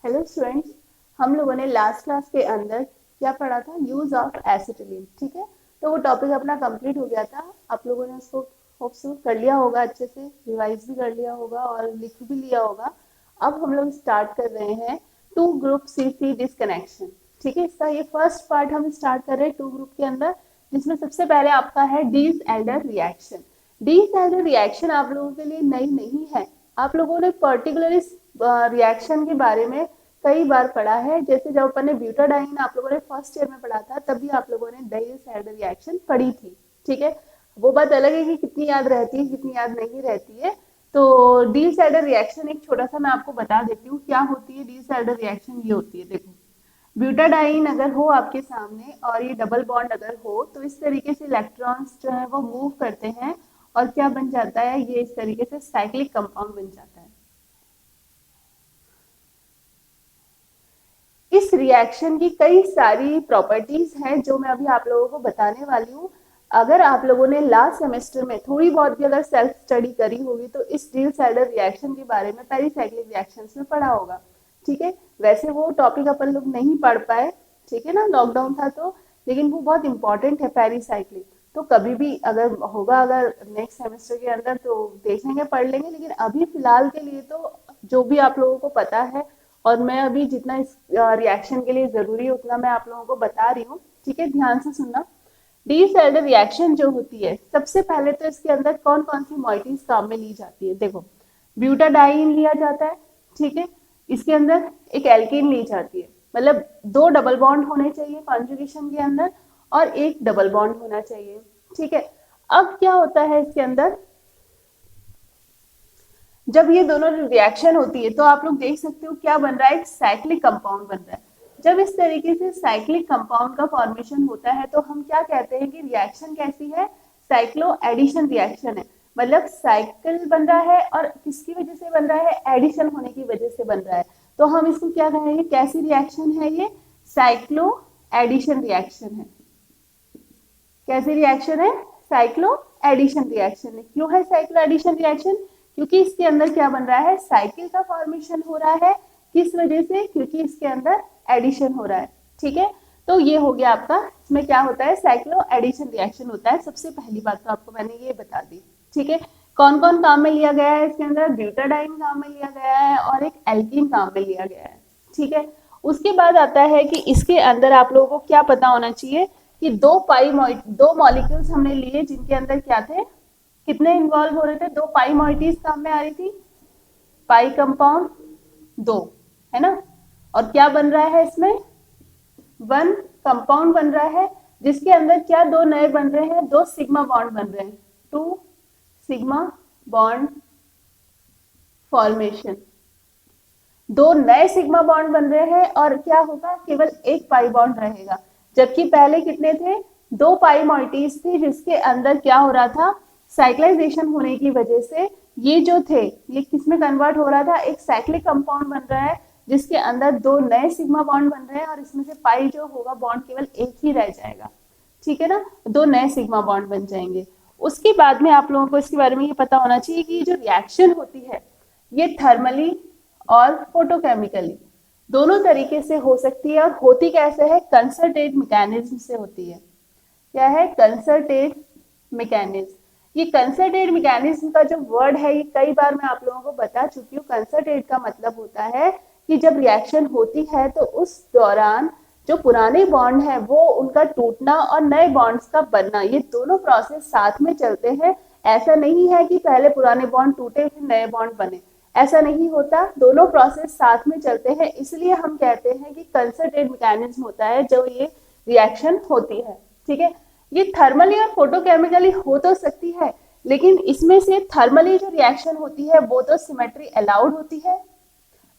Hello students, हम लोगों ने लास्ट क्लास के अंदर क्या पढ़ा था? Use of acetylene. ठीक है, तो वो टॉपिक अपना कंप्लीट हो गया था। आप लोगों ने उसको होप सो कर लिया होगा, अच्छे से रिवाइज भी कर लिया होगा और लिख भी लिया होगा। अब हम लोग स्टार्ट कर रहे हैं to group C C disconnection. ठीक है, इसका ये फर्स्ट पार्ट हम स्टार्ट कर रहे हैं टू ग्रुप के अंदर, जिसमें सबसे पहले आपका है डीस एल्डर रिएक्शन। डीस एल्डर रिएक्शन आप लोगों के लिए नई नहीं है। आप लोगों ने पर्टिकुलर इस रिएक्शन के बारे में कई बार पढ़ा है। जैसे जब अपन ने ब्यूटाडाइन आप लोगों ने फर्स्ट ईयर में पढ़ा था, तभी आप लोगों ने डीस एल्डर रिएक्शन पढ़ी थी। ठीक है, वो बात अलग है कि कितनी याद रहती है कितनी याद नहीं रहती है। तो डी सैडर रिएक्शन एक छोटा सा मैं आपको बता देती हूँ क्या होती है। डी सैडर रिएक्शन ये होती है, देखो, ब्यूटाडाइन अगर हो आपके सामने और ये डबल बॉन्ड अगर हो, तो इस तरीके से इलेक्ट्रॉन्स जो है वो मूव करते हैं और क्या बन जाता है, ये इस तरीके से साइक्लिक कंपाउंड बन जाता है। इस रिएक्शन की कई सारी प्रॉपर्टीज हैं जो मैं अभी आप लोगों को बताने वाली हूँ। अगर आप लोगों ने लास्ट सेमेस्टर में थोड़ी बहुत भी अगर सेल्फ स्टडी करी होगी तो इस डील सैडर रिएक्शन के बारे में पेरीसाइक्लिक रिएक्शंस में पढ़ा होगा। ठीक है, वैसे वो टॉपिक अपन लोग नहीं पढ़ पाए, ठीक है ना, लॉकडाउन था तो, लेकिन वो बहुत इंपॉर्टेंट है पेरीसाइक्लिक। तो कभी भी अगर होगा, अगर नेक्स्ट सेमेस्टर के अंदर, तो देखेंगे पढ़ लेंगे, लेकिन अभी फिलहाल के लिए तो जो भी आप लोगों को पता है और मैं अभी जितना इस रिएक्शन के लिए जरूरी है उतना मैं आप लोगों को बता रही हूँ। ठीक है, ध्यान से सुनना। डी सेल्डर रिएक्शन जो होती है, सबसे पहले तो इसके अंदर कौन कौन सी मॉइटीज काम में ली जाती है। देखो, ब्यूटाडाइन लिया जाता है। ठीक है, इसके अंदर एक एल्कीन ली जाती है, मतलब दो डबल बॉन्ड होने चाहिए कॉन्जुगेशन के अंदर और एक डबल बॉन्ड होना चाहिए। ठीक है, अब क्या होता है इसके अंदर, जब ये दोनों रिएक्शन होती है तो आप लोग देख सकते हो क्या बन रहा है, एक साइक्लिक कंपाउंड बन रहा है। जब इस तरीके से साइक्लिक कंपाउंड का फॉर्मेशन होता है तो हम क्या कहते हैं कि रिएक्शन कैसी है, साइक्लो एडिशन रिएक्शन है। मतलब साइकिल बन रहा है और किसकी वजह से बन रहा है, एडिशन होने की वजह से बन रहा है। तो हम इसको क्या कहेंगे, कैसी रिएक्शन है ये, साइक्लो एडिशन रिएक्शन है। कैसी रिएक्शन है, साइक्लो एडिशन रिएक्शन है। क्यों है साइक्लो एडिशन रिएक्शन, क्योंकि इसके अंदर क्या बन रहा है, साइकिल का फॉर्मेशन हो रहा है। किस वजह से, क्योंकि इसके अंदर एडिशन हो रहा है। ठीक है, तो ये हो गया आपका, इसमें क्या होता है, साइक्लो एडिशन रिएक्शन होता है। सबसे पहली बात तो आपको मैंने ये बता दी। ठीक है, कौन कौन काम में लिया गया है इसके अंदर, ब्यूटाडाइन काम में लिया गया है और एक एल्कीन काम में लिया गया है। ठीक है, उसके बाद आता है कि इसके अंदर आप लोगों को क्या पता होना चाहिए कि दो मॉलिक्यूल्स हमने लिए जिनके अंदर क्या थे, कितने इन्वॉल्व हो रहे थे, दो पाई मॉइटीज काम में आ रही थी, पाई कंपाउंड दो, है ना। और क्या बन रहा है इसमें, वन कंपाउंड बन रहा है, जिसके अंदर क्या दो नए बन रहे हैं, दो सिग्मा बॉन्ड बन रहे हैं, टू सिग्मा बॉन्ड फॉर्मेशन, दो नए सिग्मा बॉन्ड बन रहे हैं और क्या होगा, केवल एक पाई बॉन्ड रहेगा। जबकि पहले कितने थे, दो पाई मॉइटीज थी, जिसके अंदर क्या हो रहा था, साइक्लाइजेशन होने की वजह से ये जो थे ये किसमें कन्वर्ट हो रहा था, एक साइक्लिक कंपाउंड बन रहा है जिसके अंदर दो नए सिग्मा बॉन्ड बन रहे हैं और इसमें से पाई जो होगा बॉन्ड केवल एक ही रह जाएगा। ठीक है ना, दो नए सिग्मा बॉन्ड बन जाएंगे। उसके बाद में आप लोगों को इसके बारे में ये पता होना चाहिए कि जो रिएक्शन होती है ये थर्मली और फोटोकेमिकली दोनों तरीके से हो सकती है। और होती कैसे है, कंसर्टेड मैकेनिज्म से होती है। क्या है, कंसर्टेड मैकेनिज्म। ये कंसर्टेड मैकेनिज्म का जो वर्ड है ये कई बार मैं आप लोगों को बता चुकी हूँ। कंसर्टेड का मतलब होता है कि जब रिएक्शन होती है तो उस दौरान जो पुराने बॉन्ड है वो उनका टूटना और नए बॉन्ड्स का बनना, ये दोनों प्रोसेस साथ में चलते हैं। ऐसा नहीं है कि पहले पुराने बॉन्ड टूटे फिर नए बॉन्ड बने, ऐसा नहीं होता, दोनों प्रोसेस साथ में चलते हैं। इसलिए हम कहते हैं कि कंसर्टेड मैकेनिज्म होता है जो ये रिएक्शन होती है। ठीक है, ये थर्मली और फोटोकेमिकली हो तो सकती है, लेकिन इसमें से थर्मली जो रिएक्शन होती है वो तो सिमेट्री अलाउड होती है,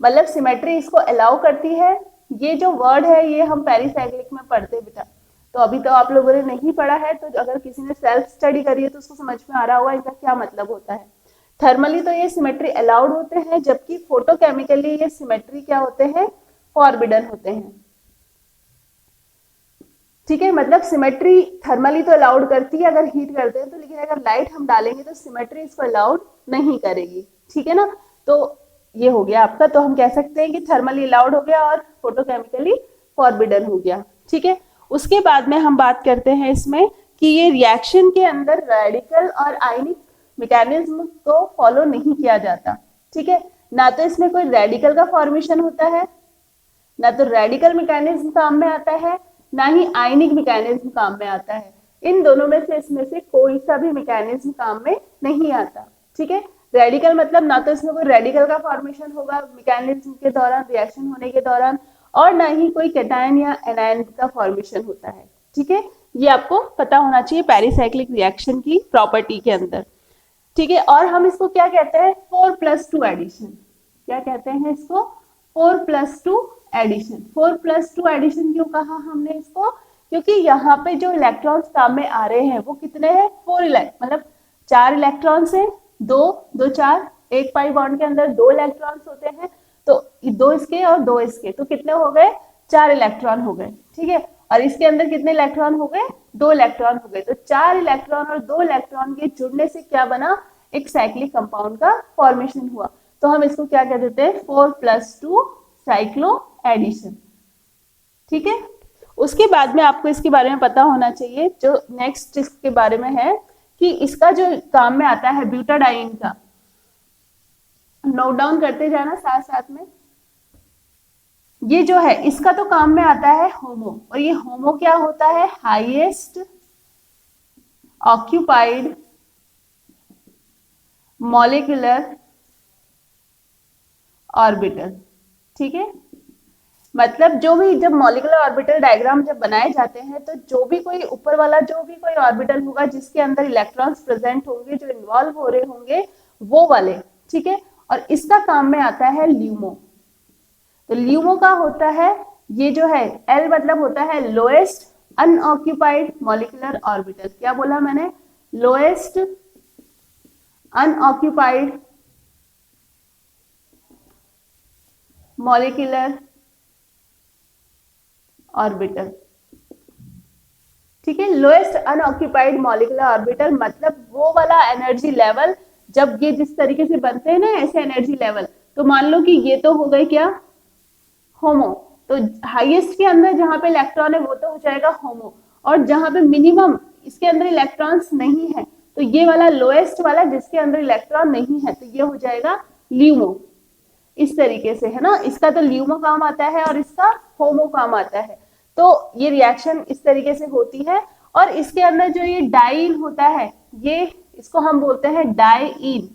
मतलब सिमेट्री इसको अलाउ करती है। ये जो वर्ड है ये हम पेरीसाइक्लिक में पढ़ते बेटा, तो अभी तो आप लोगों ने नहीं पढ़ा है, तो अगर किसी ने सेल्फ स्टडी करी है तो उसको समझ में आ रहा होगा इनका क्या मतलब होता है। थर्मली तो ये सिमेट्री अलाउड होते हैं, जबकि फोटोकेमिकली ये सिमेट्री क्या होते हैं, फॉरबिडन होते हैं। ठीक है, मतलब सिमेट्री थर्मली तो अलाउड करती है अगर हीट करते हैं तो, लेकिन अगर लाइट हम डालेंगे तो सिमेट्री इसको अलाउड नहीं करेगी। ठीक है ना, तो ये हो गया आपका, तो हम कह सकते हैं कि थर्मली अलाउड हो गया और फोटोकेमिकली फॉरबिडन हो गया। ठीक है, उसके बाद में हम बात करते हैं इसमें कि ये रिएक्शन के अंदर रेडिकल और आयनिक मैकेनिज्म को फॉलो नहीं किया जाता। ठीक है, ना तो इसमें कोई रेडिकल का फॉर्मेशन होता है, ना तो रेडिकल मैकेनिज्म काम में आता है, ना ही आयनिक मैकेनिज्म काम में आता है। इन दोनों में से इसमें से कोई सा भी मैकेनिज्म काम में नहीं आता। ठीक है, रेडिकल मतलब ना तो इसमें कोई रेडिकल का फॉर्मेशन होगा मैकेनिज्म के दौरान, रिएक्शन होने के दौरान, और ना ही कोई कैटायन या एनायन का फॉर्मेशन होता है। ठीक है, ये आपको पता होना चाहिए पेरिसाइक्लिक रिएक्शन की प्रॉपर्टी के अंदर। ठीक है, और हम इसको क्या कहते हैं, 4+2 एडिशन। क्या कहते हैं इसको, 4+2 एडिशन। 4+2 एडिशन क्यों कहा हमने इसको, क्योंकि यहाँ पे जो इलेक्ट्रॉन्स काम में आ रहे हैं वो कितने हैं, 4 मतलब 4 इलेक्ट्रॉन्स हैं, 2 2 4, एक पाई बॉन्ड के अंदर 2 इलेक्ट्रॉन्स होते हैं, तो 2 इसके और 2 इसके, तो कितने हो गए, 4 इलेक्ट्रॉन हो गए। ठीक है, और इसके अंदर कितने इलेक्ट्रॉन हो गए, 2 इलेक्ट्रॉन हो गए, तो 4 इलेक्ट्रॉन और 2 इलेक्ट्रॉन के जुड़ने से क्या बना, एक साइक्लिक कंपाउंड का फॉर्मेशन हुआ। तो हम इसको क्या कह देते हैं, 4+2 साइक्लो एडिशन। ठीक है, उसके बाद में आपको इसके बारे में पता होना चाहिए, जो नेक्स्ट इसके बारे में है कि इसका जो काम में आता है ब्यूटाडाइन का, नोट डाउन करते जाना साथ साथ में। ये जो है इसका तो काम में आता है होमो, और ये होमो क्या होता है, हाईएस्ट ऑक्यूपाइड मॉलिक्यूलर ऑर्बिटल। ठीक है, मतलब जो भी जब मॉलिक्यूलर ऑर्बिटल डायग्राम जब बनाए जाते हैं, तो जो भी कोई ऊपर वाला जो भी कोई ऑर्बिटल होगा जिसके अंदर इलेक्ट्रॉन्स प्रेजेंट होंगे, जो इन्वॉल्व हो रहे होंगे वो वाले। ठीक है, और इसका काम में आता है ल्यूमो। तो ल्यूमो का होता है, ये जो है एल मतलब होता है लोएस्ट अनऑक्यूपाइड मॉलिक्यूलर ऑर्बिटल। क्या बोला मैंने, लोएस्ट अनऑक्यूपाइड मॉलिक्यूलर ऑर्बिटल। ठीक है, लोएस्ट अनऑक्यूपाइड मॉलिक्यूलर ऑर्बिटल मतलब वो वाला एनर्जी लेवल, जब ये जिस तरीके से बनते हैं ना ऐसे एनर्जी लेवल, तो मान लो कि ये तो हो गए क्या, होमो, तो हाईएस्ट के अंदर जहां पे इलेक्ट्रॉन है वो तो हो जाएगा होमो, और जहां पे मिनिमम इसके अंदर इलेक्ट्रॉन्स नहीं है, तो ये वाला लोएस्ट वाला जिसके अंदर इलेक्ट्रॉन नहीं है, तो ये हो जाएगा ल्यूमो। इस तरीके से है ना, इसका तो ल्यूमो काम आता है और इसका होमो काम आता है। तो ये रिएक्शन इस तरीके से होती है, और इसके अंदर जो ये डाइन होता है, ये इसको हम बोलते हैं डाइइन।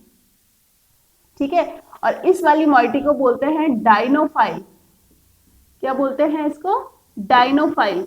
ठीक है, और इस वाली मॉइटी को बोलते हैं डाइनोफाइल। क्या बोलते हैं इसको, डाइनोफाइल।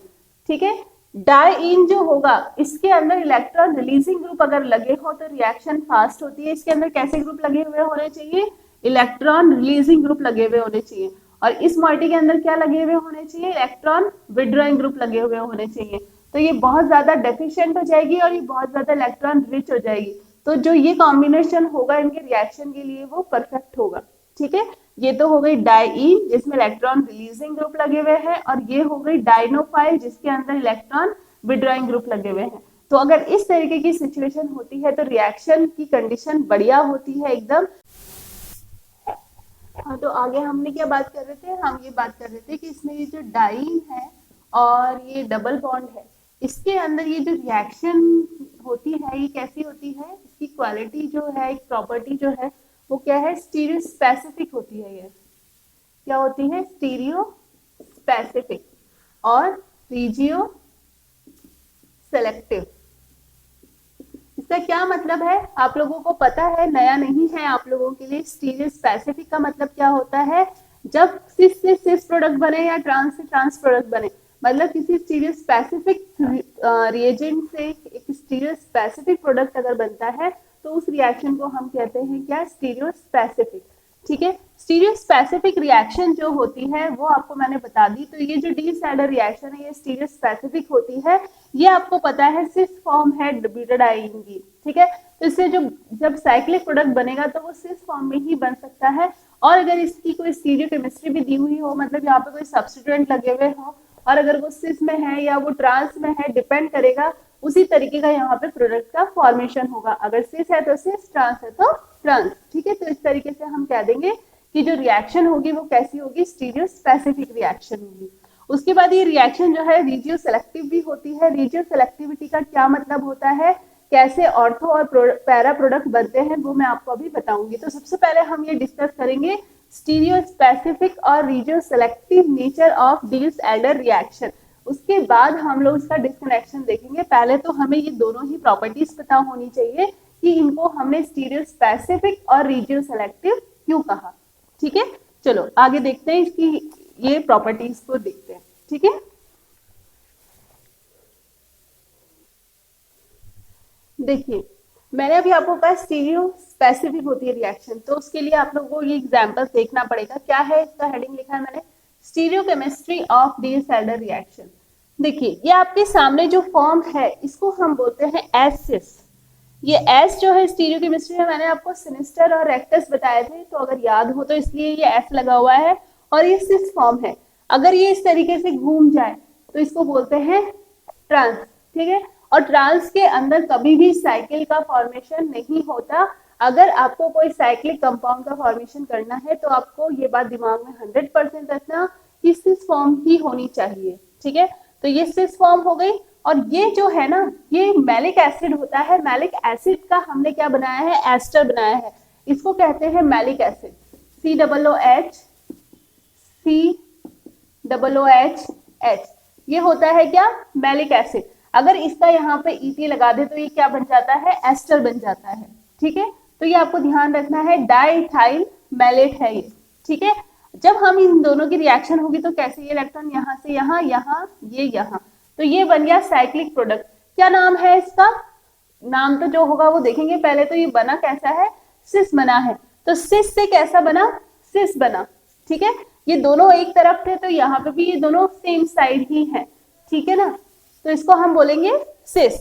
ठीक है, डाइइन जो होगा इसके अंदर इलेक्ट्रॉन रिलीजिंग ग्रुप अगर लगे हो तो रिएक्शन फास्ट होती है। इसके अंदर कैसे ग्रुप लगे हुए होने चाहिए, इलेक्ट्रॉन रिलीजिंग ग्रुप लगे हुए होने चाहिए, और इस मॉइटी के अंदर क्या लगे हुए होने चाहिए, इलेक्ट्रॉन विड्रॉइंग ग्रुप लगे हुए होने चाहिए। तो ये बहुत ज्यादा डेफिशिएंट हो जाएगी और ये बहुत ज्यादा इलेक्ट्रॉन रिच हो जाएगी। तो जो ये कॉम्बिनेशन होगा इनके रिएक्शन के लिए वो परफेक्ट होगा। ठीक है, ये तो हो गई डाइइन जिसमें इलेक्ट्रॉन रिलीजिंग ग्रुप लगे हुए हैं, और ये हो गई डाइनोफाइल जिसके अंदर इलेक्ट्रॉन विड्रॉइंग ग्रुप लगे हुए हैं। तो अगर इस तरीके की सिचुएशन होती है तो रिएक्शन की कंडीशन बढ़िया होती है एकदम। हाँ, तो आगे हमने क्या बात कर रहे थे, हम ये बात कर रहे थे कि इसमें ये जो डाइन है और ये डबल बॉन्ड है, इसके अंदर ये जो रिएक्शन होती है ये कैसी होती है, इसकी क्वालिटी जो है, एक प्रॉपर्टी जो है वो क्या है, स्टीरियो स्पेसिफिक होती है। ये क्या होती है, स्टीरियो स्पेसिफिक और रीजियो सेलेक्टिव। इसका क्या मतलब है, आप लोगों को पता है, नया नहीं है आप लोगों के लिए। स्टीरियो स्पेसिफिक का मतलब क्या होता है, जब सिस से सिस प्रोडक्ट बने या ट्रांस से ट्रांस प्रोडक्ट बने, मतलब किसी स्टीरियो स्पेसिफिक रिएजेंट से एक स्टीरियो स्पेसिफिक प्रोडक्ट अगर बनता है तो उस रिएक्शन को हम कहते हैं क्या, स्टीरियो स्पेसिफिक। ठीक है, स्टीरियो स्पेसिफिक रिएक्शन जो होती है वो आपको मैंने बता दी। तो ये जो डी सैडर रिएक्शन है ये स्टीरियो स्पेसिफिक होती है। ये आपको पता है सिस फॉर्म है ब्यूटाडाइन की। ठीक है, तो इससे जो जब साइक्लिक प्रोडक्ट बनेगा तो वो सिस फॉर्म में ही बन सकता है, और अगर इसकी कोई स्टीरियो केमिस्ट्री भी दी हुई हो, मतलब यहाँ पे कोई सब्स्टिट्यूएंट लगे हुए हो, और अगर वो सिस में है या वो ट्रांस में है, डिपेंड करेगा, उसी तरीके का यहाँ पे प्रोडक्ट का फॉर्मेशन होगा। अगर सिस है तो सिस, ट्रांस है तो ट्रांस। ठीक है, तो इस तरीके से हम कह देंगे कि जो रिएक्शन होगी वो कैसी होगी, स्टीरियो स्पेसिफिक रिएक्शन होगी। उसके बाद ये रिएक्शन जो है रिजियो सेलेक्टिव भी होती है। रिजियो सेलेक्टिविटी का क्या मतलब होता है, कैसे ऑर्थो और पैरा प्रोडक्ट बनते हैं, वो मैं आपको अभी बताऊंगी। तो सबसे पहले हम ये डिस्कस करेंगे स्टीरियो स्पेसिफिक और regio selective nature of this Alder reaction. उसके बाद हम लोग इसका डिस्कनेक्शन देखेंगे। पहले तो हमें ये दोनों ही प्रॉपर्टीज पता होनी चाहिए कि इनको हमने स्टीरियो स्पेसिफिक और रिजियो सेलेक्टिव क्यों कहा। ठीक है, चलो आगे देखते हैं इसकी ये प्रॉपर्टीज को देखते हैं। ठीक है, देखिए मैंने अभी आपको कहा स्टीरियो स्पेसिफिक होती है रिएक्शन, तो उसके लिए आप लोगों को ये एग्जांपल देखना पड़ेगा। क्या है इसका हेडिंग लिखा है मैंने, stereo chemistry of this Alder reaction. देखिए ये आपके सामने जो फॉर्म है इसको हम बोलते हैं एसिस। ये एस जो है स्टीरियो केमिस्ट्री में मैंने आपको सिनिस्टर और रेक्टस बताए थे, तो अगर याद हो तो इसलिए ये एस लगा हुआ है। और ये सिस फॉर्म है, अगर ये इस तरीके से घूम जाए तो इसको बोलते हैं ट्रांस। ठीक है, और ट्रांस के अंदर कभी भी साइकिल का फॉर्मेशन नहीं होता। अगर आपको कोई साइक्लिक कंपाउंड का फॉर्मेशन करना है तो आपको ये बात दिमाग में 100% रखना कि सिस फॉर्म ही होनी चाहिए। ठीक है, तो ये सिस फॉर्म हो गई। और ये जो है ना, ये मैलिक एसिड होता है। मैलिक एसिड का हमने क्या बनाया है, एस्टर बनाया है। इसको कहते हैं मैलिक एसिड, COOH ये होता है क्या, मैलिक एसिड। अगर इसका यहाँ पे ET लगा दे तो ये क्या बन जाता है, एस्टर बन जाता है। ठीक है, तो ये आपको ध्यान रखना है, डाइथाइल मैलेट है ये। ठीक है, जब हम इन दोनों की रिएक्शन होगी तो कैसे, ये इलेक्ट्रॉन यहाँ से यहाँ, यहाँ, ये यहाँ, तो ये बन गया साइक्लिक प्रोडक्ट। क्या नाम है इसका, नाम तो जो होगा वो देखेंगे। पहले तो ये बना कैसा है, सिस बना है। तो सिस से कैसा बना, सिस बना। ठीक है, ये दोनों एक तरफ थे तो यहाँ पे भी ये दोनों सेम साइड ही है। ठीक है ना, तो इसको हम बोलेंगे सिस।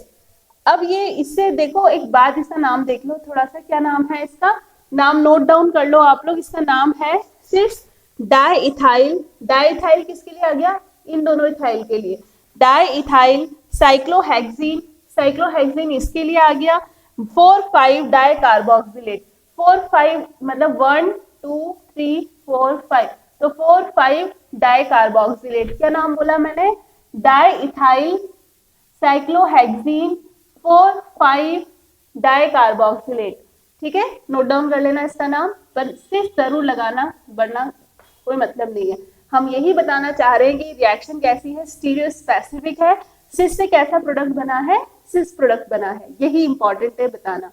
अब ये इससे देखो एक बात, इसका नाम देख लो थोड़ा सा, क्या नाम है इसका, नाम नोट डाउन कर लो आप लोग। इसका नाम है सिस डाइइथाइल। डाइइथाइल किसके लिए आ गया, इन दोनों इथाइल के लिए। डाइइथाइल साइक्लोहेक्सीन, साइक्लोहेक्सीन इसके लिए आ गया। 4,5 डाई कार्बोक्सिलेट, 4,5 मतलब 1 2 3 4 5, तो 4,5 डाई कार्बोक्सिलेट। क्या नाम बोला मैंने, डाइइथाइल साइक्लोहेक्सीन 4,5 डाई कार्बोक्सिलेट। ठीक है, नोट डाउन कर लेना इसका नाम, पर सिर्फ जरूर लगाना, वरना कोई मतलब नहीं है। हम यही बताना चाह रहे हैं कि रिएक्शन कैसी है, स्टीरियो स्पेसिफिक है। सिस से कैसा प्रोडक्ट बना है, सिस प्रोडक्ट बना है, यही इंपॉर्टेंट है बताना।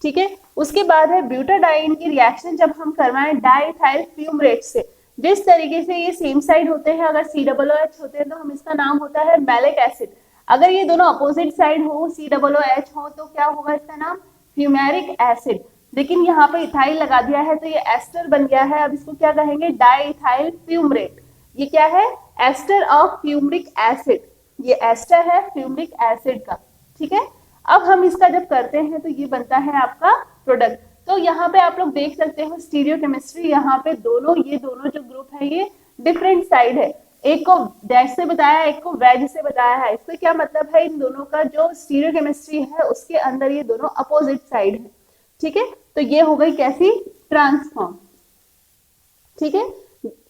ठीक है, उसके बाद है ब्यूटाडाइन की रिएक्शन जब हम करवाएं डाइइथाइल फ्यूमरेट से। जिस तरीके से ये सेम साइड होते हैं, अगर COOH होते हैं तो हम इसका नाम होता है मैलिक एसिड। अगर ये दोनों अपोजिट साइड हो, COOH हो, तो क्या होगा इसका नाम, फ्यूमेरिक एसिड। लेकिन यहाँ पे इथाइल लगा दिया है तो ये एस्टर बन गया है। अब इसको क्या कहेंगे, डाइइथाइल फ्यूमरेट। ये क्या है, एस्टर ऑफ फ्यूमरिक एसिड, ये एस्टर है फ्यूमरिक एसिड का। ठीक है, अब हम इसका जब करते हैं तो ये बनता है आपका प्रोडक्ट। तो यहाँ पे आप लोग देख सकते हो स्टीरियो केमिस्ट्री, यहाँ पे दोनों, ये दोनों जो ग्रुप है ये डिफरेंट साइड है। एक को डैश से बताया, एक को वेज से बताया है। इसका क्या मतलब है, इन दोनों का जो स्टीरियो केमिस्ट्री है उसके अंदर ये दोनों अपोजिट साइड है। ठीक है, तो ये हो गई कैसी, ट्रांसफॉर्म। ठीक है,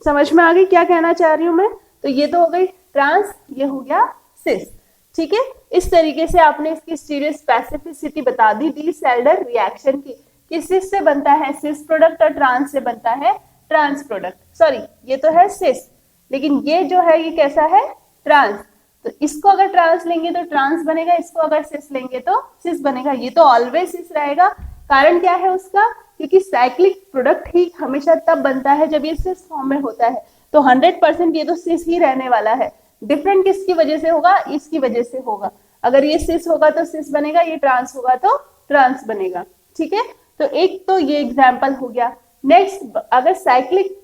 समझ में आ गई क्या कहना चाह रही हूं मैं। तो ये तो हो गई ट्रांस, ये हो गया सिस। ठीक है, इस तरीके से आपने इसकी स्टीरियो स्पेसिफिसिटी बता दी डी सेल्डर रिएक्शन की, कि सिस से बनता है सिस प्रोडक्ट और ट्रांस से बनता है ट्रांस प्रोडक्ट। सॉरी, ये तो है सिस, लेकिन ये जो है ये कैसा है, ट्रांस। तो इसको अगर ट्रांस लेंगे तो ट्रांस बनेगा, इसको अगर सिस लेंगे तो सिस बनेगा। ये तो ऑलवेज सिस रहेगा। कारण क्या है उसका, क्योंकि साइक्लिक प्रोडक्ट ही हमेशा तब बनता है जब ये सिस फॉर्म में होता है। तो 100% ये तो सिस ही रहने वाला है। डिफरेंट किसकी वजह से होगा, इसकी वजह से होगा। अगर ये सिस होगा तो सिस बनेगा, ये ट्रांस होगा तो ट्रांस बनेगा। ठीक है, तो एक तो ये एग्जाम्पल हो गया। नेक्स्ट, अगर साइक्लिक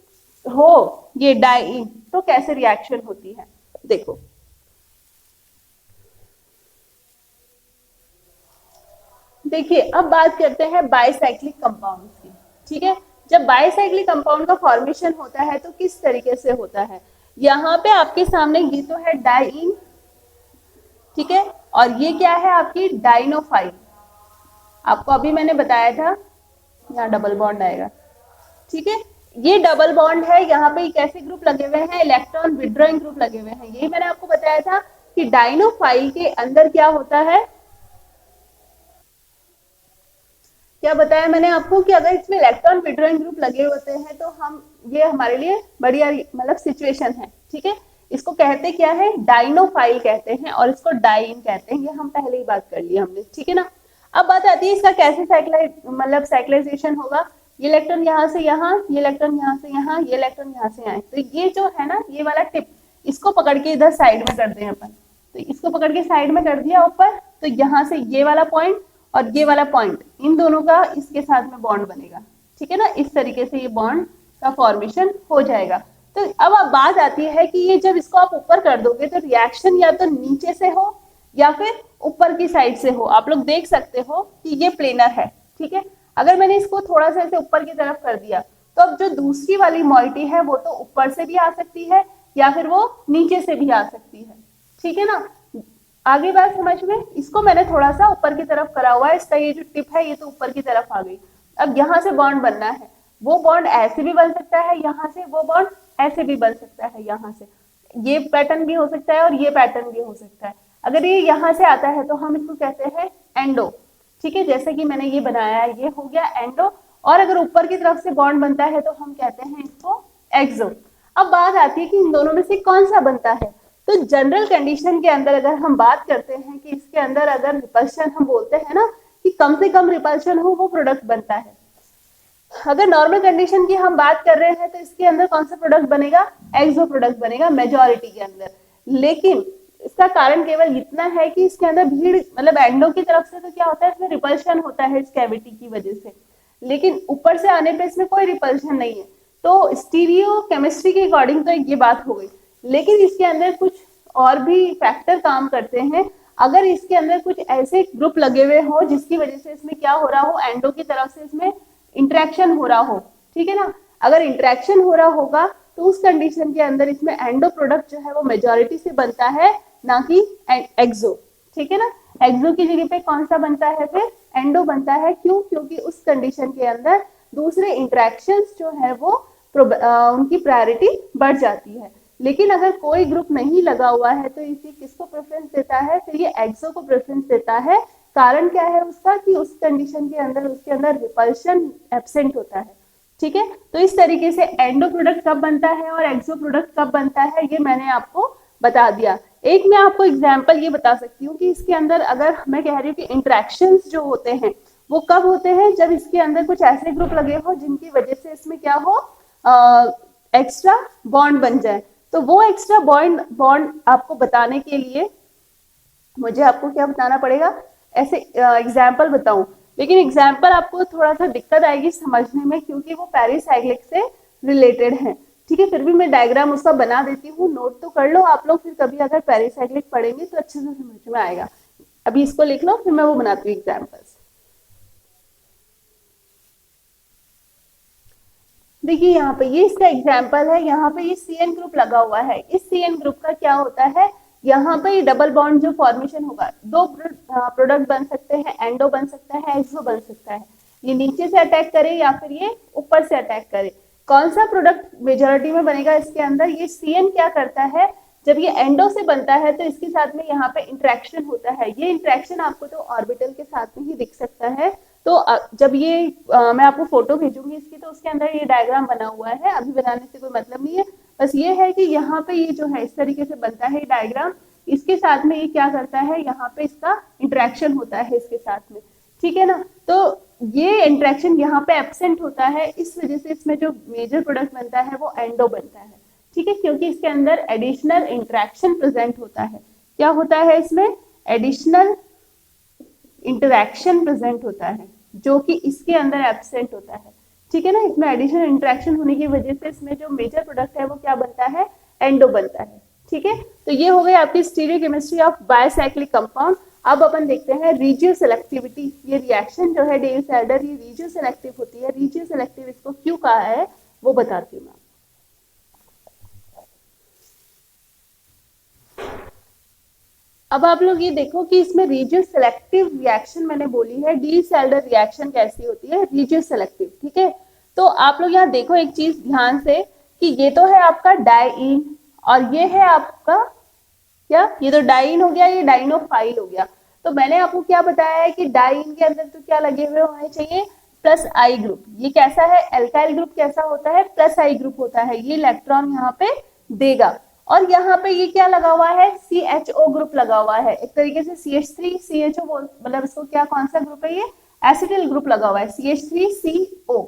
हो ये डाइईन तो कैसे रिएक्शन होती है, देखो। देखिए अब बात करते हैं बाइसाइक्लिक कंपाउंड की। ठीक है, जब बाइसाइक्लिक कंपाउंड का फॉर्मेशन होता है तो किस तरीके से होता है, यहाँ पे आपके सामने ये तो है डाइईन, ठीक है, और ये क्या है आपकी डाइनोफाइल। आपको अभी मैंने बताया था यहाँ डबल बॉन्ड आएगा। ठीक है, ये डबल बॉन्ड है, यहाँ पे कैसे ग्रुप लगे हुए हैं, इलेक्ट्रॉन विड्रॉइंग ग्रुप लगे हुए हैं। यही मैंने आपको बताया था कि डाइनोफाइल के अंदर क्या होता है, क्या बताया मैंने आपको कि अगर इसमें इलेक्ट्रॉन विड्रॉइंग ग्रुप लगे होते हैं तो हम, ये हमारे लिए बढ़िया मतलब सिचुएशन है, ठीक है। इसको कहते क्या है, डाइनोफाइल कहते हैं और इसको डाइन कहते हैं, ये हम पहले ही बात कर ली हमने, ठीक है ना। अब बात आती है इसका कैसे मतलब साइक्लाइजेशन होगा। ये इलेक्ट्रॉन यहाँ से यहाँ, ये इलेक्ट्रॉन यहाँ से यहाँ, ये इलेक्ट्रॉन यहाँ से यहाँ, तो ये जो है ना, ये वाला टिप, इसको पकड़ के इधर साइड में कर दें अपन, तो इसको पकड़ के साइड में कर दिया ऊपर, तो यहाँ से ये वाला पॉइंट और ये वाला पॉइंट, इन दोनों का इसके साथ में बॉन्ड बनेगा, ठीक है ना। इस तरीके से ये बॉन्ड का फॉर्मेशन हो जाएगा। तो अब बात आती है कि ये जब इसको आप ऊपर कर दोगे तो रिएक्शन या तो नीचे से हो या फिर ऊपर की साइड से हो। आप लोग देख सकते हो कि ये प्लेनर है, ठीक है। अगर मैंने इसको थोड़ा सा ऐसे ऊपर की तरफ कर दिया तो अब जो दूसरी वाली मॉइटी है वो तो ऊपर से भी आ सकती है या फिर वो नीचे से भी आ सकती है, ठीक है ना। आगे बात समझ में, इसको मैंने थोड़ा सा ऊपर की तरफ करा हुआ है, इसका ये जो टिप है ये तो ऊपर की तरफ आ गई। अब यहाँ से बॉन्ड बनना है, वो बॉन्ड ऐसे भी बन सकता है यहाँ से, वो बॉन्ड ऐसे भी बन सकता है यहाँ से, ये पैटर्न भी हो सकता है और ये पैटर्न भी हो सकता है। अगर ये यहाँ से आता है तो हम इसको कहते हैं एंडो, ठीक है। जैसे कि मैंने ये बनाया है, ये हो गया एंडो, और अगर ऊपर की तरफ से बॉन्ड बनता है तो हम कहते हैं इसको एक्सो। अब बात आती है कि इन दोनों में से कौन सा बनता है। तो जनरल कंडीशन के अंदर अगर हम बात करते हैं कि इसके अंदर अगर रिपल्शन, हम बोलते हैं ना कि कम से कम रिपल्शन हो, वो प्रोडक्ट बनता है। अगर नॉर्मल कंडीशन की हम बात कर रहे हैं तो इसके अंदर कौन सा प्रोडक्ट बनेगा, एक्सो प्रोडक्ट बनेगा मेजॉरिटी के अंदर। लेकिन इसका कारण केवल इतना है कि इसके अंदर भीड़, मतलब एंडो की तरफ से तो क्या होता है, इसमें रिपल्शन होता है इस कैविटी की वजह से, लेकिन ऊपर से आने पे इसमें कोई रिपल्शन नहीं है। तो स्टीरियो केमिस्ट्री के अकॉर्डिंग तो ये बात हो गई, लेकिन इसके अंदर कुछ और भी फैक्टर काम करते हैं। अगर इसके अंदर कुछ ऐसे ग्रुप लगे हुए हो जिसकी वजह से इसमें क्या हो रहा हो, एंडो की तरफ से इसमें इंटरेक्शन हो रहा हो, ठीक है ना। अगर इंटरेक्शन हो रहा होगा तो उस कंडीशन के अंदर इसमें एंडो प्रोडक्ट जो है वो मेजॉरिटी से बनता है, ना कि एक्सो, ठीक है ना। एक्सो की जगह पे कौन सा बनता है, फिर एंडो बनता है। क्यों? क्योंकि उस कंडीशन के अंदर दूसरे इंटरेक्शंस जो है वो उनकी प्रायोरिटी बढ़ जाती है। लेकिन अगर कोई ग्रुप नहीं लगा हुआ है तो इसे किसको प्रेफरेंस देता है, फिर ये एक्सो को प्रेफरेंस देता है। कारण क्या है उसका, कि उस कंडीशन के अंदर उसके अंदर रिपल्शन एब्सेंट होता है, ठीक है। तो इस तरीके से एंडो प्रोडक्ट कब बनता है और एक्सो प्रोडक्ट कब बनता है, ये मैंने आपको बता दिया। एक मैं आपको एग्जांपल ये बता सकती हूँ कि इसके अंदर अगर मैं कह रही हूँ कि इंटरेक्शंस जो होते हैं वो कब होते हैं, जब इसके अंदर कुछ ऐसे ग्रुप लगे हो जिनकी वजह से इसमें क्या हो, एक्स्ट्रा बॉन्ड बन जाए। तो वो एक्स्ट्रा बॉन्ड आपको बताने के लिए मुझे आपको क्या बताना पड़ेगा, ऐसे एग्जाम्पल बताऊं। लेकिन एग्जाम्पल आपको थोड़ा सा दिक्कत आएगी समझने में, क्योंकि वो पेरिसाइक्लिक से रिलेटेड है, ठीक है। फिर भी मैं डायग्राम उसका बना देती हूँ, नोट तो कर लो आप लोग, फिर कभी अगर पेरिसाइक्लिक पढ़ेंगे तो अच्छे से समझ में आएगा। अभी इसको लिख लो, फिर मैं वो बनाती हूँ एग्जाम्पल्स। देखिए यहाँ पे ये इसका एग्जाम्पल है, यहाँ पे ये CN ग्रुप लगा हुआ है। इस CN ग्रुप का क्या होता है, यहाँ पे डबल बॉन्ड जो फॉर्मेशन होगा, दो प्रोडक्ट बन सकते हैं, एंडो बन सकता है, एक्सो बन सकता है। ये नीचे से अटैक करे या फिर ये ऊपर से अटैक करे, कौन सा प्रोडक्ट मेजोरिटी में बनेगा इसके अंदर, ये CN क्या करता है, जब ये एंडो से बनता है तो इसके साथ में यहाँ पे इंटरेक्शन होता है। ये इंटरेक्शन आपको तो ऑर्बिटल के साथ में ही दिख सकता है। तो जब ये मैं आपको फोटो भेजूंगी इसकी, तो उसके अंदर ये डायग्राम बना हुआ है, अभी बनाने से कोई मतलब नहीं है। बस ये है कि यहाँ पे ये जो है इस तरीके से बनता है डायग्राम, इसके साथ में ये क्या करता है, यहाँ पे इसका इंटरेक्शन होता है इसके साथ में, ठीक है ना। तो ये इंटरेक्शन यहाँ पे एब्सेंट होता है, इस वजह से इसमें जो मेजर प्रोडक्ट बनता है वो एंडो बनता है, ठीक है। क्योंकि इसके अंदर एडिशनल इंटरेक्शन प्रेजेंट होता है। क्या होता है इसमें, एडिशनल इंटरेक्शन प्रेजेंट होता है, जो कि इसके अंदर एब्सेंट होता है, ठीक है ना। इसमें एडिशनल इंटरेक्शन होने की वजह से इसमें जो मेजर प्रोडक्ट है वो क्या बनता है, एंडो बनता है, ठीक है। तो ये हो गई आपकी स्टीरियोकेमिस्ट्री ऑफ बायसाइक्लिक कंपाउंड। अब अपन देखते हैं रिजियो सेलेक्टिविटी। ये रिएक्शन जो है डेविड सैडर, ये रिजियो सेलेक्टिव होती है। रिजियो सेलेक्टिव इसको क्यों कहा है वो बताती हूँ मैं। अब आप लोग ये देखो कि इसमें रिजियो सेलेक्टिव रिएक्शन मैंने बोली है, डी सैल्डर रिएक्शन कैसी होती है, रिजियो सेलेक्टिव, ठीक है। तो आप लोग यहाँ देखो एक चीज ध्यान से कि ये तो है आपका डाइईन और ये है आपका क्या, ये तो डाइईन हो गया, ये डाइनोफाइल हो गया। तो मैंने आपको क्या बताया है कि डाइईन के अंदर तो क्या लगे हुए होने चाहिए, प्लस आई ग्रुप। ये कैसा है, एल्काइल ग्रुप कैसा होता है, प्लस आई ग्रुप होता है, ये इलेक्ट्रॉन यहाँ पे देगा। और यहाँ पे ये क्या लगा हुआ है, CHO ग्रुप लगा हुआ है, एक तरीके से CH3 CHO मतलब इसको क्या, कौन सा ग्रुप है ये, एसिटिल ग्रुप लगा हुआ है, CH3CO।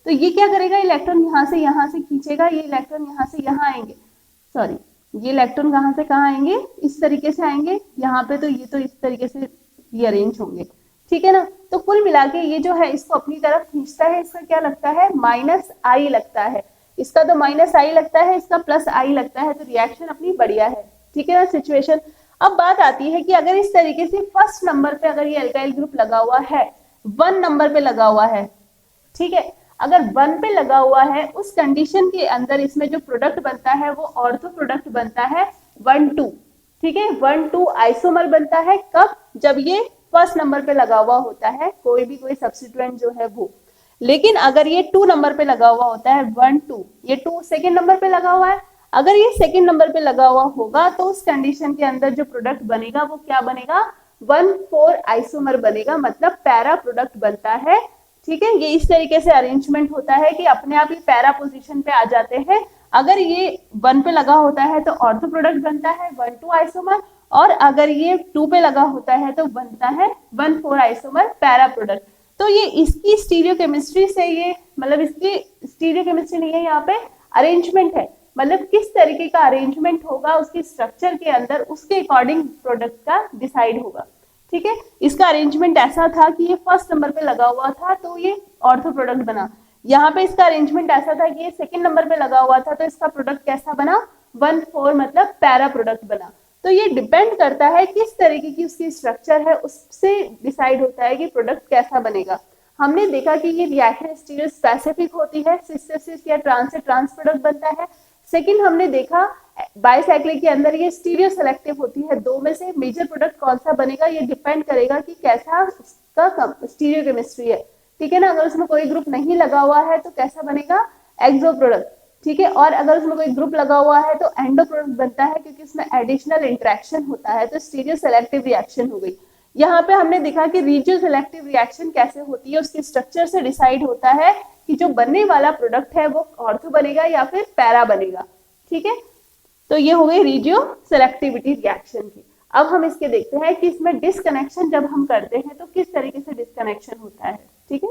तो ये क्या करेगा, इलेक्ट्रॉन यहाँ से खींचेगा, ये इलेक्ट्रॉन यहाँ से यहाँ आएंगे, सॉरी ये इलेक्ट्रॉन कहाँ से कहाँ आएंगे, इस तरीके से आएंगे यहाँ पे, तो ये तो इस तरीके से रीअरेंज होंगे, ठीक है ना। तो कुल मिला के ये जो है इसको अपनी तरफ खींचता है, इसका क्या लगता है, -I लगता है, इसका तो -I लगता है, इसका +I लगता है, तो रिएक्शन अपनी बढ़िया है, ठीक है ना सिचुएशन। अब बात आती है कि अगर इस तरीके से फर्स्ट नंबर पे अगर ये एल्काइल ग्रुप लगा हुआ है, 1 नंबर पे लगा हुआ है, ठीक है, अगर 1 पे लगा हुआ है, उस कंडीशन के अंदर इसमें जो प्रोडक्ट बनता है वो ऑर्थो प्रोडक्ट बनता है 1,2, ठीक है, 1,2 आइसोमर बनता है, कब, जब ये फर्स्ट नंबर पे लगा हुआ होता है, कोई सब्स्टिट्यूएंट जो है वो। लेकिन अगर ये 2 नंबर पे लगा हुआ होता है, 1,2, ये 2 सेकेंड नंबर पे लगा हुआ है, अगर ये सेकेंड नंबर पे लगा हुआ होगा तो उस कंडीशन के अंदर जो प्रोडक्ट बनेगा वो क्या बनेगा, 1,4 आइसोमर बनेगा, मतलब पैरा प्रोडक्ट बनता है, ठीक है। ये इस तरीके से अरेंजमेंट होता है कि अपने आप ही पैरा पोजीशन पे आ जाते हैं। अगर ये 1 पे लगा होता है तो ऑर्थो प्रोडक्ट बनता है 1,2 आइसोमर, और अगर ये 2 पे लगा होता है तो बनता है 1,4 आइसोमर पैरा प्रोडक्ट। तो ये इसकी स्टीरियोकेमिस्ट्री से, ये मतलब इसकी स्टीरियोकेमिस्ट्री नहीं है, यहाँ पे अरेंजमेंट है, मतलब किस तरीके का अरेंजमेंट होगा उसकी स्ट्रक्चर के अंदर, उसके अकॉर्डिंग प्रोडक्ट का डिसाइड होगा, ठीक है। इसका अरेंजमेंट ऐसा था कि ये फर्स्ट नंबर पे लगा हुआ था तो ये ऑर्थो प्रोडक्ट बना, यहाँ पे इसका अरेंजमेंट ऐसा था कि ये सेकंड नंबर पे लगा हुआ था तो इसका प्रोडक्ट कैसा बना, 1,4 मतलब पैरा प्रोडक्ट बना। तो ये डिपेंड करता है किस तरीके की उसकी स्ट्रक्चर है, उससे डिसाइड होता है कि प्रोडक्ट कैसा बनेगा। हमने देखा कि ये रिएक्शन स्टीरियो स्पेसिफिक होती है, सिस से सिस या ट्रांस से ट्रांस प्रोडक्ट बनता है। सेकंड हमने देखा बाइसाइक्लिक के अंदर ये स्टीरियो सेलेक्टिव होती है, दो में से मेजर प्रोडक्ट कौन सा बनेगा ये डिपेंड करेगा कि कैसा उसका स्टीरियो केमिस्ट्री है, ठीक है ना। अगर उसमें कोई ग्रुप नहीं लगा हुआ है तो कैसा बनेगा, एक्सो प्रोडक्ट, ठीक है, और अगर उसमें कोई ग्रुप लगा हुआ है तो एंडो प्रोडक्ट बनता है, क्योंकि उसमें एडिशनल इंटरेक्शन होता है, तो स्टीरियो सेलेक्टिव रिएक्शन हो गई। यहाँ पे हमने देखा कि रीजियो सेलेक्टिव रिएक्शन कैसे होती है, उसकी स्ट्रक्चर से डिसाइड होता है कि जो बनने वाला प्रोडक्ट है वो ऑर्थो बनेगा या फिर पैरा बनेगा, ठीक है। तो ये हो गई रीजियो सेलेक्टिविटी रिएक्शन की। अब हम इसके देखते हैं कि इसमें डिस्कनेक्शन जब हम करते हैं तो किस तरीके से डिस्कनेक्शन होता है, ठीक है।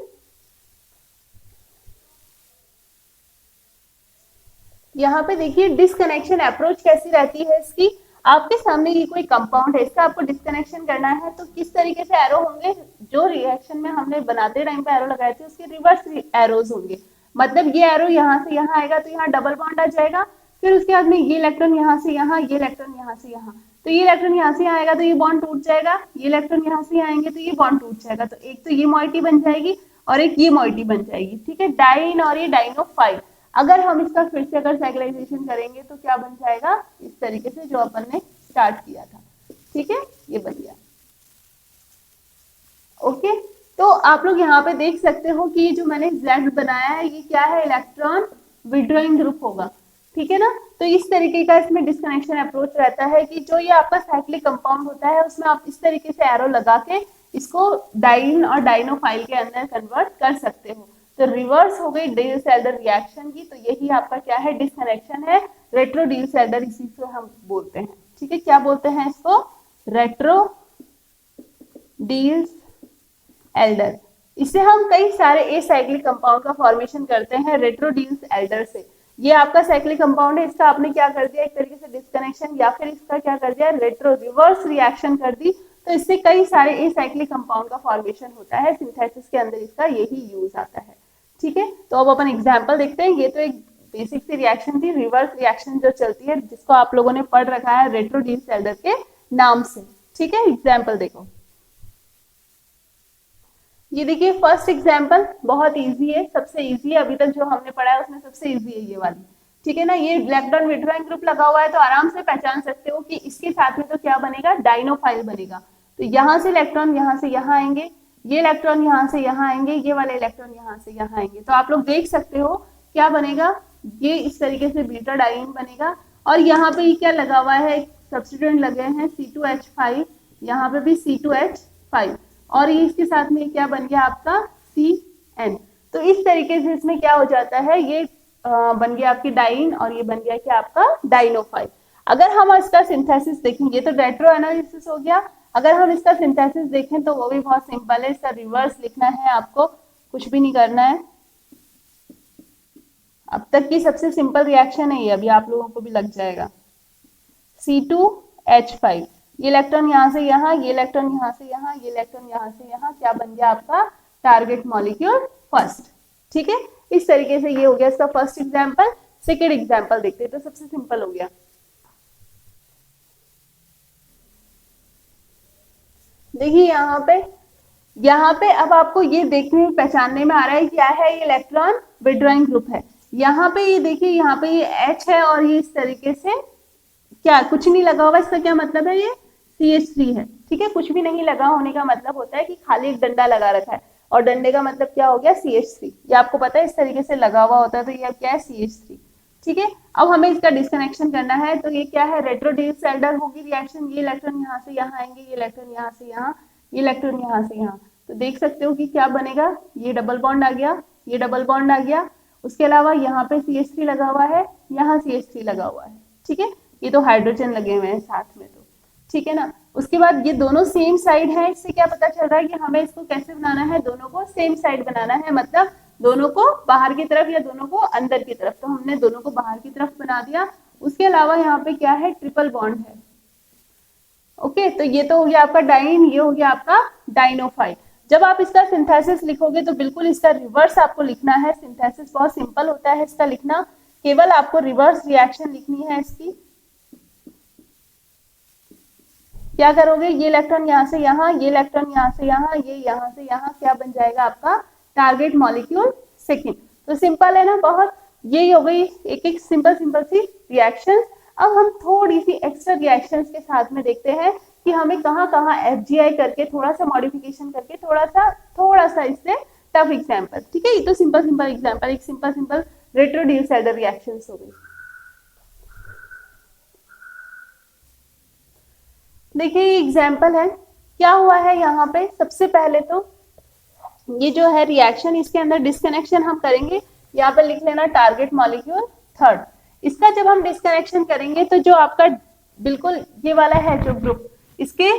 यहाँ पे देखिए डिस्कनेक्शन अप्रोच कैसी रहती है इसकी। आपके सामने ये कोई कंपाउंड है, इसका आपको डिस्कनेक्शन करना है तो किस तरीके से एरो होंगे, जो रिएक्शन में हमने बनाते टाइम पे एरो लगाए थे उसके रिवर्स एरोज होंगे। मतलब ये एरो यहाँ से यहाँ आएगा तो यहाँ डबल बॉन्ड आ जाएगा, फिर उसके बाद में ये इलेक्ट्रॉन यहाँ से यहाँ, ये इलेक्ट्रॉन यहाँ से यहाँ, तो ये इलेक्ट्रॉन यहाँ से आएगा तो ये बॉन्ड टूट जाएगा, ये इलेक्ट्रॉन यहाँ से आएंगे तो ये बॉन्ड टूट जाएगा। तो एक तो ये मॉइटी बन जाएगी और एक ये मॉइटी बन जाएगी, ठीक है, डाइन और ये डाइनोफाइल। अगर हम इसका फिर से अगर साइक्लाइजेशन करेंगे तो क्या बन जाएगा, इस तरीके से जो अपन ने स्टार्ट किया था, ठीक है, ये बन गया। ओके, तो आप लोग यहाँ पे देख सकते हो कि जो मैंने Z बनाया है ये क्या है, इलेक्ट्रॉन विड्रॉइंग ग्रुप होगा, ठीक है ना। तो इस तरीके का इसमें डिस्कनेक्शन अप्रोच रहता है कि जो ये आपका साइक्लिक कंपाउंड होता है उसमें आप इस तरीके से एरो लगा के इसको डाइन और डाइनोफाइल के अंदर कन्वर्ट कर सकते हो। तो रिवर्स हो गई डी सेल्डर रिएक्शन की, तो यही आपका क्या है, डिस्कनेक्शन है, रेट्रो डी सेल्डर इसी से हम बोलते हैं, ठीक है। क्या बोलते हैं इसको, रेट्रो डील्स एल्डर। इससे हम कई सारे एसाइक्लिक कंपाउंड का फॉर्मेशन करते हैं रेट्रो डील्स एल्डर से। ये आपका साइक्लिक कंपाउंड है, इसका आपने क्या कर दिया, एक तरीके से डिस्कनेक्शन या फिर इसका क्या कर दिया, रेट्रो रिवर्स रिएक्शन कर दी, तो इससे कई सारे एसाइक्लिक कंपाउंड का फॉर्मेशन होता है। सिंथेसिस के अंदर इसका यही यूज आता है, ठीक है। तो अब अपन एग्जाम्पल देखते हैं। ये तो एक बेसिक सी रिएक्शन थी, रिवर्स रिएक्शन जो चलती है जिसको आप लोगों ने पढ़ रखा है रेट्रो डील्स एल्डर के नाम से, ठीक है। एग्जाम्पल देखो, ये देखिए फर्स्ट एग्जाम्पल बहुत इजी है, सबसे इजी है अभी तक जो हमने पढ़ा है उसमें सबसे इजी है ये वाली, ठीक है ना। ये इलेक्ट्रॉन विड्रॉइंग ग्रुप लगा हुआ है तो आराम से पहचान सकते हो कि इसके साथ में तो क्या बनेगा, डाइनोफाइल बनेगा। तो यहाँ से इलेक्ट्रॉन यहाँ से यहाँ आएंगे, ये इलेक्ट्रॉन यहाँ से यहाँ आएंगे, ये वाले इलेक्ट्रॉन यहाँ से यहाँ आएंगे। तो आप लोग देख सकते हो क्या बनेगा, ये इस तरीके से बीटा डाइन बनेगा। और यहाँ पे क्या लगा हुआ है, सब्स्टिट्यूएंट लगे हैं C2H5, यहाँ पे भी C2H5, और ये इसके साथ में क्या बन गया आपका CN। तो इस तरीके से इसमें क्या हो जाता है, ये बन गया आपकी डाइन, और ये बन गया क्या आपका डाइनोफाइल। अगर हम इसका सिंथेसिस देखेंगे तो रेट्रो एनालिसिस हो गया। अगर हम इसका सिंथेसिस देखें तो वो भी बहुत सिंपल है, इसका रिवर्स लिखना है, आपको कुछ भी नहीं करना है। अब तक की सबसे सिंपल रिएक्शन है ये, अभी आप लोगों को भी लग जाएगा। C2H5, ये इलेक्ट्रॉन यहाँ से यहाँ, ये इलेक्ट्रॉन यहाँ से यहाँ, ये इलेक्ट्रॉन यहाँ से यहाँ, क्या बन गया आपका टारगेट मॉलिक्यूल फर्स्ट। ठीक है, इस तरीके से ये हो गया इसका फर्स्ट एग्जाम्पल। सेकेंड एग्जाम्पल देखते हैं, तो सबसे सिंपल हो गया। देखिए यहाँ पे अब आपको ये देखने में पहचानने में आ रहा है क्या है, ये इलेक्ट्रॉन विड्रॉइंग ग्रुप है। यहाँ पे ये देखिए, यहाँ पे ये H है और ये इस तरीके से क्या कुछ नहीं लगा होगा, इसका क्या मतलब है, ये CH3 है। ठीक है, कुछ भी नहीं लगा होने का मतलब होता है कि खाली एक डंडा लगा रखा है, और डंडे का मतलब क्या हो गया CH3। ये आपको पता है, इस तरीके से लगा हुआ होता है, तो ये क्या है CH3। ठीक है, अब हमें इसका डिस्कनेक्शन करना है, तो ये क्या है, रेट्रो डिसऑर्डर होगी रिएक्शन। ये इलेक्ट्रॉन यहाँ से यहाँ आएंगे, ये इलेक्ट्रॉन यहाँ से यहाँ, ये इलेक्ट्रॉन यहाँ से यहाँ। तो देख सकते हो कि क्या बनेगा, ये डबल बॉन्ड आ गया, ये डबल बॉन्ड आ गया। उसके अलावा यहाँ पे CH3 लगा हुआ है, यहाँ CH3 लगा हुआ है। ठीक है, ये तो हाइड्रोजन लगे हुए हैं साथ में, तो ठीक है ना। उसके बाद ये दोनों सेम साइड है, इससे क्या पता चल रहा है कि हमें इसको कैसे बनाना है, दोनों को सेम साइड बनाना है, मतलब दोनों को बाहर की तरफ या दोनों को अंदर की तरफ। तो हमने दोनों को बाहर की तरफ बना दिया। उसके अलावा यहाँ पे क्या है, ट्रिपल बॉन्ड है। ओके, तो ये तो हो गया आपका डाइन, ये हो गया आपका डाइनोफाइल। जब आप इसका सिंथेसिस लिखोगे तो बिल्कुल इसका रिवर्स आपको लिखना है। सिंथेसिस बहुत सिंपल होता है इसका लिखना, केवल आपको रिवर्स रिएक्शन लिखनी है इसकी। क्या करोगे, ये इलेक्ट्रॉन यहाँ से यहाँ, ये इलेक्ट्रॉन यहाँ से यहाँ, ये यहाँ से यहाँ, क्या बन जाएगा आपका टारगेट मॉलिक्यूल सेकेंड। तो सिंपल है ना बहुत, यही हो गई एक एक सिंपल सी रिएक्शन। अब हम थोड़ी सी एक्स्ट्रा रिएक्शंस के साथ में देखते हैं कि हमें कहाँ कहाँ FGI करके थोड़ा सा मॉडिफिकेशन करके थोड़ा सा इससे टफ एग्जाम्पल। ठीक है, ये तो सिंपल एग्जाम्पल, एक सिंपल रेट्रो डिसऑर्डर रिएक्शंस हो गई। देखिए ये एग्जाम्पल है, क्या हुआ है यहाँ पे। सबसे पहले तो ये जो है रिएक्शन, इसके अंदर डिस्कनेक्शन हम करेंगे। यहाँ पे लिख लेना टारगेट मॉलिक्यूल थर्ड। इसका जब हम डिस्कनेक्शन करेंगे तो जो आपका बिल्कुल ये वाला है जो ग्रुप, इसके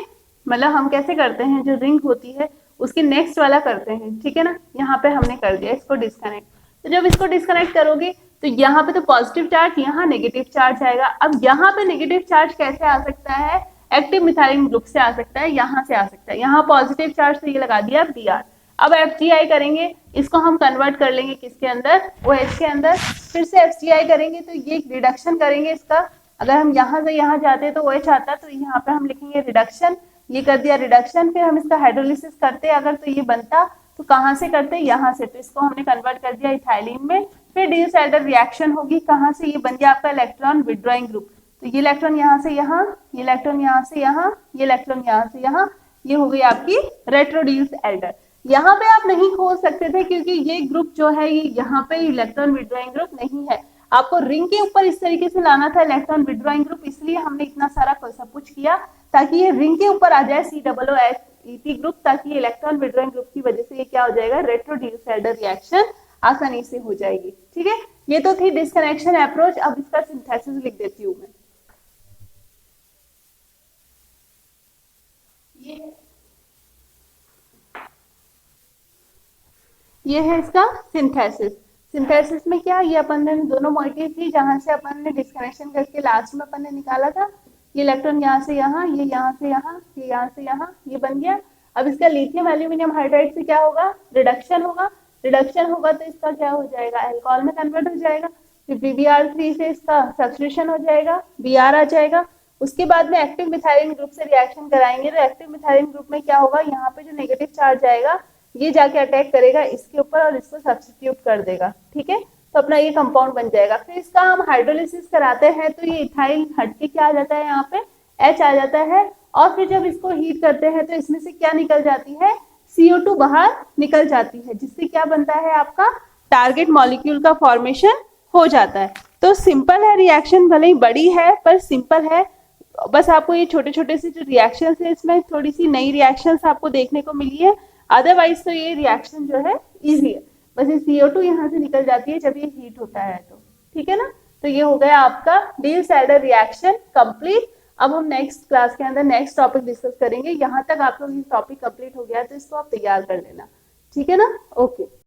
मतलब हम कैसे करते हैं, जो रिंग होती है उसके नेक्स्ट वाला करते हैं। ठीक है ना, यहाँ पे हमने कर दिया इसको डिस्कनेक्ट। तो जब इसको डिस्कनेक्ट करोगे तो यहाँ पे तो पॉजिटिव चार्ज, यहाँ नेगेटिव चार्ज आएगा। अब यहाँ पे नेगेटिव चार्ज कैसे आ सकता है, एक्टिव मिथाइलिन ग्रुप से आ सकता है, यहाँ से आ सकता है। यहाँ पॉजिटिव चार्ज से ये लगा दिया Br। अब FGI करेंगे, इसको हम कन्वर्ट कर लेंगे किसके अंदर, OH के अंदर। फिर से FGI करेंगे तो ये रिडक्शन करेंगे इसका। अगर हम यहाँ से यहाँ जाते तो OH आता, तो यहाँ पे हम लिखेंगे रिडक्शन। ये कर दिया रिडक्शन। फिर हम इसका हाइड्रोलिसिस करते अगर, तो ये बनता, तो कहाँ से करते, यहाँ से। तो इसको हमने कन्वर्ट कर दिया इथाइलिन में। फिर डिसऑर्डर रिएक्शन होगी, कहाँ से, ये बन गया आपका इलेक्ट्रॉन विड्रॉइंग ग्रुप। तो ये इलेक्ट्रॉन यहाँ से यहाँ, ये इलेक्ट्रॉन यहाँ से यहाँ, ये इलेक्ट्रॉन यहाँ से यहाँ, ये हो गई आपकी रेट्रो डिसऑर्डर। यहाँ पे आप नहीं खोल सकते थे क्योंकि ये ग्रुप जो है ये यहाँ पे इलेक्ट्रॉन विड्रॉइंग ग्रुप नहीं है। आपको रिंग के ऊपर इस तरीके से लाना था इलेक्ट्रॉन विड्रॉइंग ग्रुप, इसलिए हमने इतना सारा सब कुछ किया ताकि ये रिंग के ऊपर आ जाए COOH ग्रुप, ताकि इलेक्ट्रॉन विड्रॉइंग ग्रुप की वजह से ये क्या हो जाएगा, रेट्रो डिसऑर्डर रिएक्शन आसानी से हो जाएगी। ठीक है, ये तो थी डिस्कनेक्शन अप्रोच। अब इसका सिंथेसिस लिख देती हूँ मैं। ये है इसका सिंथेसिस। सिंथेसिस में क्या, ये अपन ने दोनों मॉलिक्यूल थी जहां से अपन ने डिस्कनेक्शन करके लास्ट में अपन ने निकाला था। ये इलेक्ट्रॉन यहाँ से यहाँ, ये यहाँ से यहाँ, ये यहाँ से यहाँ, ये बन गया। अब इसका लिथियम एल्यूमिनियम हाइड्राइड से क्या होगा, रिडक्शन होगा। रिडक्शन होगा तो इसका क्या हो जाएगा, अल्कोहल में कन्वर्ट हो जाएगा। फिर PbR3 से इसका सब्स्टिट्यूशन हो जाएगा, Br आ जाएगा। उसके बाद में एक्टिव मिथाइलिन ग्रुप से रिएक्शन कराएंगे तो एक्टिव मिथाइलिन ग्रुप में क्या होगा, यहाँ पे जो नेगेटिव चार्ज आएगा ये जाके अटैक करेगा इसके ऊपर और इसको सब्स्टिट्यूट कर देगा। ठीक है, तो अपना ये कंपाउंड बन जाएगा। फिर इसका हम हाइड्रोलिसिस कराते हैं तो ये इथाइल हटके क्या आ जाता है, यहाँ पे H आ जाता है। और फिर जब इसको हीट करते हैं तो इसमें से क्या निकल जाती है, CO2 बाहर निकल जाती है, जिससे क्या बनता है आपका टारगेट मॉलिक्यूल का फॉर्मेशन हो जाता है। तो सिंपल है रिएक्शन, भले ही बड़ी है पर सिंपल है। बस आपको ये छोटे छोटे से जो रिएक्शन है इसमें थोड़ी सी नई रिएक्शंस आपको देखने को मिली है, अदरवाइज तो ये रिएक्शन जो है इजी है। बस ये CO2 यहाँ से निकल जाती है जब ये हीट होता है तो, ठीक है ना। तो ये हो गया आपका डी-एल्साइडर रिएक्शन कंप्लीट। अब हम नेक्स्ट क्लास के अंदर नेक्स्ट टॉपिक डिस्कस करेंगे। यहाँ तक आप लोग ये टॉपिक कंप्लीट हो गया तो इसको आप तैयार कर लेना, ठीक है ना। ओके।